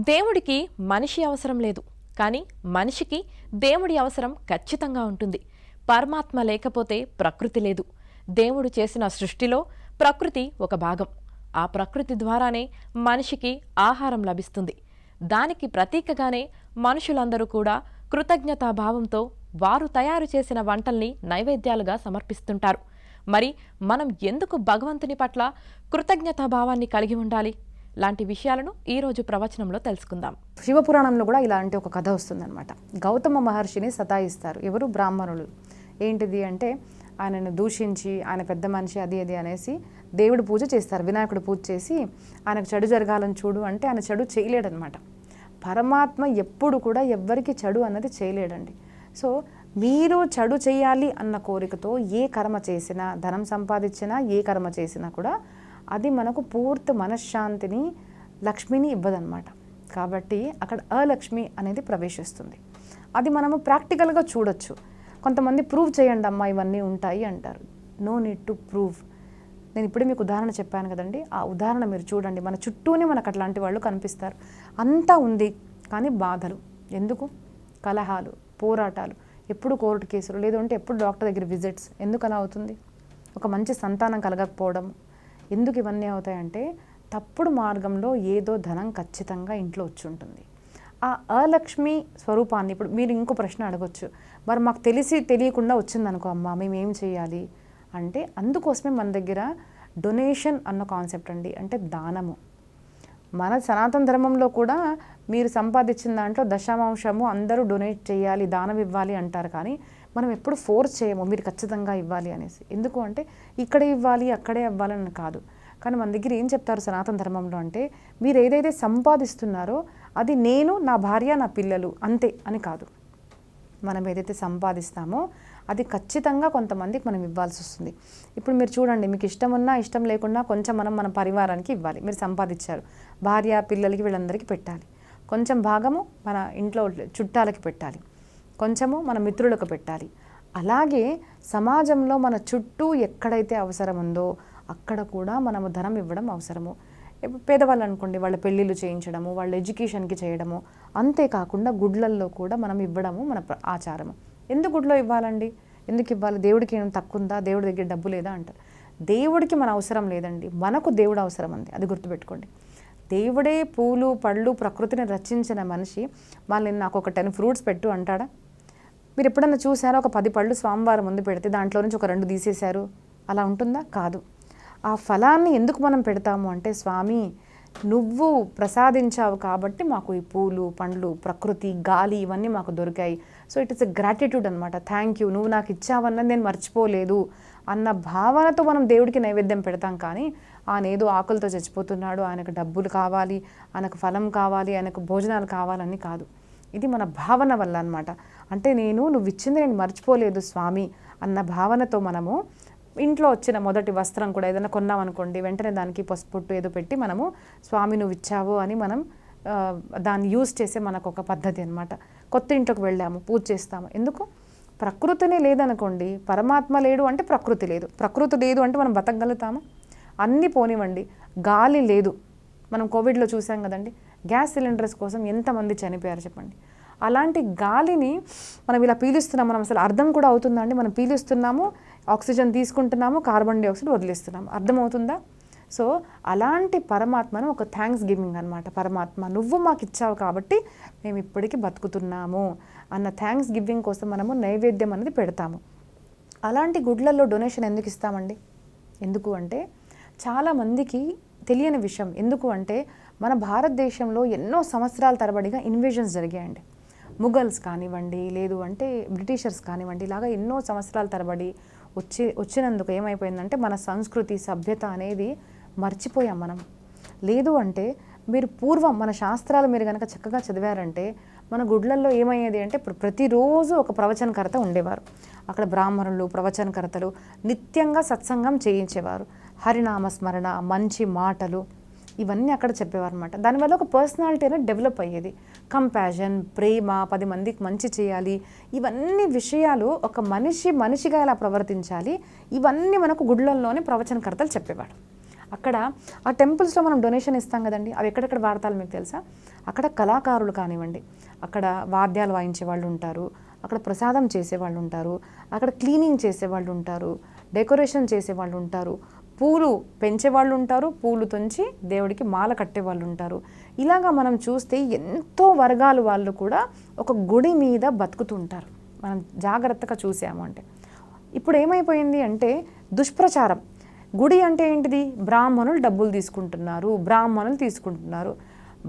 దేవుడికి మనిషి అవసరం లేదు, కానీ మనిషికి దేవుడి అవసరం ఖచ్చితంగా ఉంటుంది. పరమాత్మ లేకపోతే ప్రకృతి లేదు. దేవుడు చేసిన సృష్టిలో ప్రకృతి ఒక భాగం. ఆ ప్రకృతి ద్వారానే మనిషికి ఆహారం లభిస్తుంది. దానికి ప్రతీకగానే మనుషులందరూ కూడా కృతజ్ఞతాభావంతో వారు తయారు చేసిన వంటల్ని నైవేద్యాలుగా సమర్పిస్తుంటారు. మరి మనం ఎందుకు భగవంతుని పట్ల కృతజ్ఞతాభావాన్ని కలిగి ఉండాలి? లాంటి విషయాలను ఈరోజు ప్రవచనంలో తెలుసుకుందాం. శివపురాణంలో కూడా ఇలాంటి ఒక కథ వస్తుందన్నమాట. గౌతమ మహర్షిని సతాయిస్తారు ఎవరు? బ్రాహ్మణులు. ఏంటిది అంటే ఆయనను దూషించి ఆయన పెద్ద మనిషి అది అనేసి దేవుడి పూజ చేస్తారు. వినాయకుడి పూజ చేసి ఆయనకు చెడు జరగాలని చూడు అంటే ఆయన చెడు చేయలేడనమాట. పరమాత్మ ఎప్పుడు కూడా ఎవ్వరికి చెడు అన్నది చేయలేడండి. సో మీరు చెడు చేయాలి అన్న కోరికతో ఏ కర్మ చేసినా, ధనం సంపాదించినా, ఏ కర్మ చేసినా కూడా అది మనకు పూర్తి మనశ్శాంతిని, లక్ష్మిని ఇవ్వదన్నమాట. కాబట్టి అక్కడ అలక్ష్మి అనేది ప్రవేశిస్తుంది. అది మనము ప్రాక్టికల్గా చూడొచ్చు. కొంతమంది ప్రూవ్ చేయండి అమ్మా ఇవన్నీ ఉంటాయి అంటారు. No need to prove. నేను ఇప్పుడే మీకు ఉదాహరణ చెప్పాను కదండి, ఆ ఉదాహరణ మీరు చూడండి. మన చుట్టూనే మనకు అట్లాంటి వాళ్ళు కనిపిస్తారు. అంతా ఉంది కానీ బాధలు ఎందుకు? కలహాలు, పోరాటాలు, ఎప్పుడు కోర్టు కేసులు, లేదంటే ఎప్పుడు డాక్టర్ దగ్గర విజిట్స్. ఎందుకు అలా అవుతుంది? ఒక మంచి సంతానం కలగకపోవడం. ఎందుకు ఇవన్నీ అవుతాయంటే తప్పుడు మార్గంలో ఏదో ధనం ఖచ్చితంగా ఇంట్లో వచ్చి ఉంటుంది. ఆ అలక్ష్మి స్వరూపాన్ని ఇప్పుడు మీరు ఇంకో ప్రశ్న అడగొచ్చు, మరి మాకు తెలియకుండా వచ్చిందనుకో అమ్మ, మేము ఏం చేయాలి అంటే అందుకోసమే మన దగ్గర డొనేషన్ అన్న కాన్సెప్ట్ అండి. అంటే దానము. మన సనాతన ధర్మంలో కూడా మీరు సంపాదించిన దాంట్లో దశమాంశము అందరూ డొనేట్ చేయాలి, దానం ఇవ్వాలి అంటారు. కానీ మనం ఎప్పుడు ఫోర్స్ చేయము మీరు ఖచ్చితంగా ఇవ్వాలి అనేసి. ఎందుకు అంటే ఇక్కడే ఇవ్వాలి అక్కడే ఇవ్వాలని కాదు. కానీ మన దగ్గర ఏం చెప్తారు సనాతన ధర్మంలో అంటే మీరు ఏదైతే సంపాదిస్తున్నారో అది నేను, నా భార్య, నా పిల్లలు అంతే అని కాదు. మనం ఏదైతే సంపాదిస్తామో అది ఖచ్చితంగా కొంతమందికి మనం ఇవ్వాల్సి వస్తుంది. ఇప్పుడు మీరు చూడండి, మీకు ఇష్టం ఉన్నా ఇష్టం లేకున్నా కొంచెం మన పరివారానికి ఇవ్వాలి. మీరు సంపాదించారు, భార్య పిల్లలకి వీళ్ళందరికీ పెట్టాలి. కొంచెం భాగము మన ఇంట్లో చుట్టాలకి పెట్టాలి, కొంచెము మన మిత్రులకు పెట్టాలి. అలాగే సమాజంలో మన చుట్టూ ఎక్కడైతే అవసరం ఉందో అక్కడ కూడా మనము ధనం ఇవ్వడం అవసరము. పేదవాళ్ళు అనుకోండి, వాళ్ళ పెళ్ళిళ్ళు చేయించడము, వాళ్ళ ఎడ్యుకేషన్కి చేయడము. అంతేకాకుండా గుడ్లల్లో కూడా మనం ఇవ్వడము మన ఆచారము. ఎందుకు గుడ్లో ఇవ్వాలండి? ఎందుకు ఇవ్వాలి? దేవుడికి ఏం తక్కువ ఉందా? దేవుడి దగ్గర డబ్బు లేదా అంటారు. దేవుడికి మన అవసరం లేదండి, మనకు దేవుడు అవసరం అంది. అది గుర్తుపెట్టుకోండి. దేవుడే పూలు పళ్ళు ప్రకృతిని రచించిన మనిషి వాళ్ళని నాకు ఒక 10 ఫ్రూట్స్ పెట్టు అంటాడా? మీరు ఎప్పుడన్నా చూసారో ఒక 10 పళ్ళు స్వామివారి ముందు పెడితే దాంట్లో నుంచి ఒక 2 తీసేశారు, అలా ఉంటుందా? కాదు. ఆ ఫలాన్ని ఎందుకు మనం పెడతాము అంటే స్వామి నువ్వు ప్రసాదించావు కాబట్టి మాకు ఈ పూలు పండ్లు ప్రకృతి గాలి ఇవన్నీ మాకు దొరికాయి. So it is a gratitude అనమాట. థ్యాంక్ యూ, నువ్వు నాకు ఇచ్చావన్నది నేను మర్చిపోలేదు అన్న భావనతో మనం దేవుడికి నైవేద్యం పెడతాం. కానీ ఆయన ఏదో ఆకలితో చచ్చిపోతున్నాడు, ఆయనకు డబ్బులు కావాలి, ఆయనకు ఫలం కావాలి, ఆయనకు భోజనాలు కావాలని కాదు. ఇది మన భావన వల్ల అనమాట. అంటే నువ్వు ఇచ్చింది నేను మర్చిపోలేదు స్వామి అన్న భావనతో మనము ఇంట్లో వచ్చిన మొదటి వస్త్రం కూడా ఏదైనా కొన్నామనుకోండి, వెంటనే దానికి పసుపొట్టు ఏదో పెట్టి మనము స్వామి నువ్వు ఇచ్చావు అని మనం దాన్ని యూజ్ చేసే మనకు ఒక పద్ధతి అనమాట. కొత్త ఇంట్లోకి వెళ్ళాము, పూజ చేస్తాము. ఎందుకు? ప్రకృతినే లేదనుకోండి, పరమాత్మ లేడు అంటే ప్రకృతి లేదు. ప్రకృతి లేదు అంటే మనం బతకగలుగుతాము? అన్నీ పోనివ్వండి, గాలి లేదు. మనం కోవిడ్లో చూసాం కదండి, గ్యాస్ సిలిండర్స్ కోసం ఎంతమంది చనిపోయారు చెప్పండి. అలాంటి గాలిని మనం ఇలా పీలుస్తున్నాము, మనం అసలు అర్థం కూడా అవుతుందా అండి? మనం పీలుస్తున్నాము, ఆక్సిజన్ తీసుకుంటున్నాము, కార్బన్ డైఆక్సైడ్ వదిలేస్తున్నాము. అర్థమవుతుందా? సో అలాంటి పరమాత్మను ఒక థ్యాంక్స్ గివింగ్ అనమాట. పరమాత్మ నువ్వు మాకు ఇచ్చావు కాబట్టి మేము ఇప్పటికీ బతుకుతున్నాము అన్న థ్యాంక్స్ గివింగ్ కోసం మనము నైవేద్యం అనేది పెడతాము. అలాంటి గుడ్లలో డొనేషన్ ఎందుకు ఇస్తామండి? ఎందుకు అంటే చాలామందికి తెలియని విషయం. ఎందుకు అంటే మన భారతదేశంలో ఎన్నో సంవత్సరాల తరబడిగా ఇన్వేషన్స్ జరిగాయండి. ముఘల్స్ కానివ్వండి, లేదు అంటే బ్రిటిషర్స్ కానివ్వండి, ఇలాగా ఎన్నో సంవత్సరాల తరబడి వచ్చినందుకు ఏమైపోయిందంటే మన సంస్కృతి సభ్యత అనేది మర్చిపోయాం మనం. లేదు అంటే మీరు పూర్వం మన శాస్త్రాలు మీరు కనుక చక్కగా చదివారంటే మన గుడ్లల్లో ఏమయ్యేది అంటే ప్రతిరోజు ఒక ప్రవచనకర్త ఉండేవారు. అక్కడ బ్రాహ్మణులు ప్రవచనకర్తలు నిత్యంగా సత్సంగం చేయించేవారు. హరినామస్మరణ, మంచి మాటలు ఇవన్నీ అక్కడ చెప్పేవారు అనమాట. దానివల్ల ఒక పర్సనాలిటీ అనేది డెవలప్ అయ్యేది. కంపాషన్, ప్రేమ, 10 మందికి మంచి చేయాలి, ఇవన్నీ విషయాలు ఒక మనిషిగా ఎలా ప్రవర్తించాలి, ఇవన్నీ మనకు గుడ్లల్లోనే ప్రవచనకర్తలు చెప్పేవాడు. అక్కడ ఆ టెంపుల్స్లో మనం డొనేషన్ ఇస్తాం కదండి, అవి ఎక్కడెక్కడ వాడతారు మీకు తెలుసా? అక్కడ కళాకారులు కానివ్వండి, అక్కడ వాద్యాలు వాయించే వాళ్ళు ఉంటారు, అక్కడ ప్రసాదం చేసేవాళ్ళు ఉంటారు, అక్కడ క్లీనింగ్ చేసేవాళ్ళు ఉంటారు, డెకరేషన్ చేసేవాళ్ళు ఉంటారు, పూలు పెంచేవాళ్ళు ఉంటారు, పూలు తుంచి దేవుడికి మాల కట్టేవాళ్ళు ఉంటారు. ఇలాగా మనం చూస్తే ఎంతో వర్గాలు వాళ్ళు కూడా ఒక గుడి మీద బతుకుతుంటారు. మనం జాగ్రత్తగా చూసాము అంటే ఇప్పుడు ఏమైపోయింది అంటే దుష్ప్రచారం. గుడి అంటే ఏంటిది? బ్రాహ్మణులు డబ్బులు తీసుకుంటున్నారు,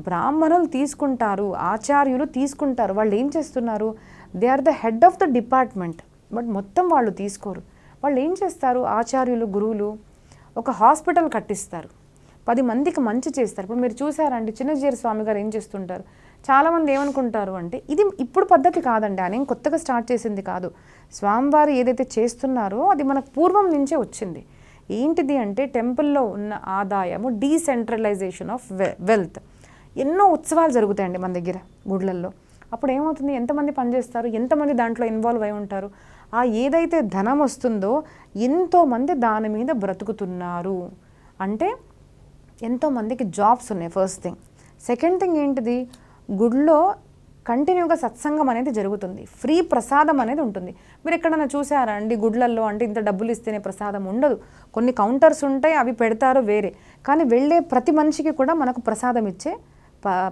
బ్రాహ్మణులు తీసుకుంటారు, ఆచార్యులు తీసుకుంటారు. వాళ్ళు ఏం చేస్తున్నారు? They are the head of the department. But మొత్తం వాళ్ళు తీసుకోరు. వాళ్ళు ఏం చేస్తారు? ఆచార్యులు, గురువులు ఒక హాస్పిటల్ కట్టిస్తారు, 10 మందికి మంచి చేస్తారు. ఇప్పుడు మీరు చూసారండి, చిన్నజీర స్వామి గారు ఏం చేస్తుంటారు? చాలామంది ఏమనుకుంటారు అంటే ఇది ఇప్పుడు పద్ధతి కాదండి, ఆయన ఏం కొత్తగా స్టార్ట్ చేసింది కాదు. స్వామివారు ఏదైతే చేస్తున్నారో అది మనకు పూర్వం నుంచే వచ్చింది. ఏంటిది అంటే టెంపుల్లో ఉన్న ఆదాయము డీసెంట్రలైజేషన్ ఆఫ్ వెల్త్. ఎన్నో ఉత్సవాలు జరుగుతాయండి మన దగ్గర గుళ్ళల్లో. అప్పుడు ఏమవుతుంది? ఎంతమంది పనిచేస్తారు, ఎంతమంది దాంట్లో ఇన్వాల్వ్ అయి ఉంటారు? ఆ ఏదైతే ధనం వస్తుందో ఎంతోమంది దాని మీద బ్రతుకుతున్నారు అంటే ఎంతోమందికి జాబ్స్ ఉన్నాయి. First thing. సెకండ్ థింగ్ ఏంటిది? గుడిలో కంటిన్యూగా సత్సంగం అనేది జరుగుతుంది, ఫ్రీ ప్రసాదం అనేది ఉంటుంది. మీరు ఎక్కడైనా చూసారా అండి గుడ్లల్లో అంటే ఇంత డబ్బులు ఇస్తేనే ప్రసాదం ఉండదు. కొన్ని కౌంటర్స్ ఉంటాయి, అవి పెడతారు వేరే. కానీ వెళ్ళే ప్రతి మనిషికి కూడా మనకు ప్రసాదం ఇచ్చే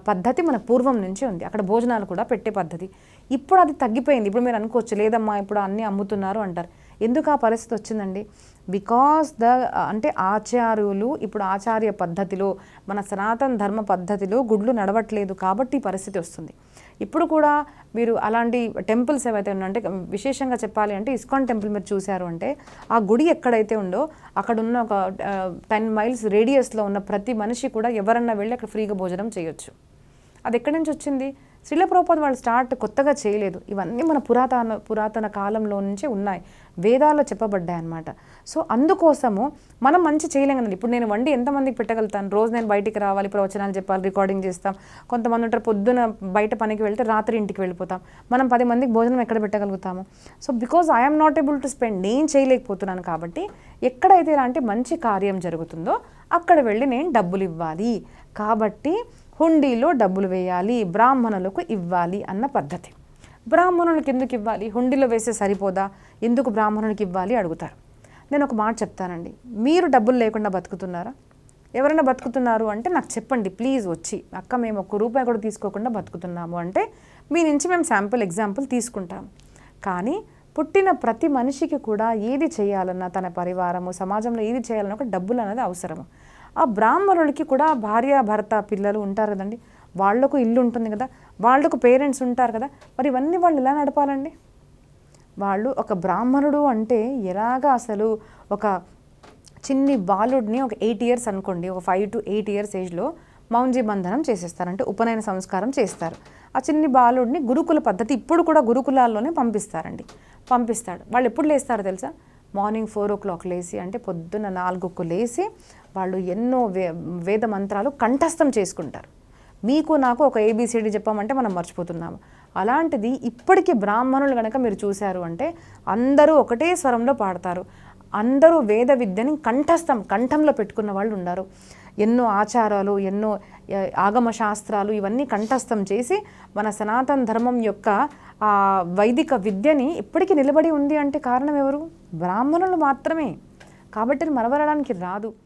పద్ధతి మన పూర్వం నుంచి ఉంది. అక్కడ భోజనాలు కూడా పెట్టే పద్ధతి. ఇప్పుడు అది తగ్గిపోయింది. ఇప్పుడు మీరు అనుకోవచ్చు, లేదమ్మా ఇప్పుడు అన్నీ అమ్ముతున్నారు అంటారు. ఎందుకు ఆ పరిస్థితి వచ్చిందండి? బికాస్ అంటే ఆచార్యులు ఇప్పుడు ఆచార్య పద్ధతిలో, మన సనాతన ధర్మ పద్ధతిలో గుడ్లు నడవట్లేదు కాబట్టి ఈ పరిస్థితి వస్తుంది. ఇప్పుడు కూడా మీరు అలాంటి టెంపుల్స్ ఏవైతే ఉన్నాయంటే, విశేషంగా చెప్పాలి అంటే ఇస్కాన్ టెంపుల్ మీరు చూశారు అంటే ఆ గుడి ఎక్కడైతే ఉందో అక్కడ ఉన్న ఒక 10 మైల్స్ రేడియస్లో ఉన్న ప్రతి మనిషి కూడా ఎవరన్నా వెళ్ళి అక్కడ ఫ్రీగా భోజనం చేయొచ్చు. అది ఎక్కడి నుంచి వచ్చింది? శ్రీల ప్రభుపాద వాళ్ళు కొత్తగా చేయలేదు. ఇవన్నీ మన పురాతన కాలంలో నుంచే ఉన్నాయి, వేదాల్లో చెప్పబడ్డాయి అన్నమాట. సో అందుకోసము మనం మంచి చేయలేం కదండి. ఇప్పుడు నేను వండి ఎంతమందికి పెట్టగలుగుతాను? రోజు నేను బయటికి రావాలి, ప్రవచనాలు చెప్పాలి, రికార్డింగ్ చేస్తాం. కొంతమంది ఉంటారు పొద్దున బయట పనికి వెళ్తే రాత్రి ఇంటికి వెళ్ళిపోతాం. మనం 10 మందికి భోజనం ఎక్కడ పెట్టగలుగుతాము? So because I'm not able to spend, నేను చేయలేకపోతున్నాను కాబట్టి ఎక్కడైతే ఇలాంటి మంచి కార్యం జరుగుతుందో అక్కడ వెళ్ళి నేను డబ్బులు ఇవ్వాలి. కాబట్టి హుండీలో డబ్బులు వేయాలి, బ్రాహ్మణులకు ఇవ్వాలి అన్న పద్ధతి. బ్రాహ్మణులకు ఎందుకు ఇవ్వాలి? హుండీలో వేస్తే సరిపోదా, ఎందుకు బ్రాహ్మణునికి ఇవ్వాలి అడుగుతారు. నేను ఒక మాట చెప్తానండి, మీరు డబ్బులు లేకుండా బతుకుతున్నారా? ఎవరైనా బతుకుతున్నారు అంటే నాకు చెప్పండి ప్లీజ్ వచ్చి, అక్క మేము ₹1 కూడా తీసుకోకుండా బతుకుతున్నాము అంటే మీ నుంచి మేము శాంపుల్ ఎగ్జాంపుల్ తీసుకుంటాము. కానీ పుట్టిన ప్రతి మనిషికి కూడా ఏది చేయాలన్నా, తన పరివారము సమాజంలో ఏది చేయాలన్నా ఒక డబ్బులు అనేది అవసరము. ఆ బ్రాహ్మణులకి కూడా భార్య భర్త పిల్లలు ఉంటారు కదండి, వాళ్లకు ఇల్లు ఉంటుంది కదా, వాళ్లకు పేరెంట్స్ ఉంటారు కదా, మరి ఇవన్నీ వాళ్ళు ఎలా నడపాలండి? వాళ్ళు ఒక బ్రాహ్మణుడు అంటే ఎలాగా అసలు ఒక చిన్ని బాలుడిని ఒక 8 ఇయర్స్ అనుకోండి, ఒక 5 to 8 ఇయర్స్ ఏజ్లో మౌంజీ బంధనం చేసేస్తారు, అంటే ఉపనయన సంస్కారం చేస్తారు. ఆ చిన్ని బాలుడిని గురుకుల పద్ధతి ఇప్పుడు కూడా గురుకులాల్లోనే పంపిస్తాడు. వాళ్ళు ఎప్పుడు లేస్తారు తెలుసా? మార్నింగ్ 4 o'clock లేసి, అంటే పొద్దున్న 4కు లేసి వాళ్ళు ఎన్నో వేద మంత్రాలు కంఠస్థం చేసుకుంటారు. మీకు నాకు ఒక ABCD చెప్పామంటే మనం మర్చిపోతున్నాము. అలాంటిది ఇప్పటికీ బ్రాహ్మణులు కనుక మీరు చూశారు అంటే అందరూ ఒకటే స్వరంలో పాడతారు. అందరూ వేద విద్యని కంఠంలో పెట్టుకున్న వాళ్ళు ఉన్నారు. ఎన్నో ఆచారాలు, ఎన్నో ఆగమ శాస్త్రాలు ఇవన్నీ కంఠస్థం చేసి మన సనాతన ధర్మం యొక్క వైదిక విద్యని ఇప్పటికీ నిలబడి ఉంది అంటే కారణం ఎవరు? బ్రాహ్మణులు మాత్రమే. కాబట్టి మరవడానికి రాదు.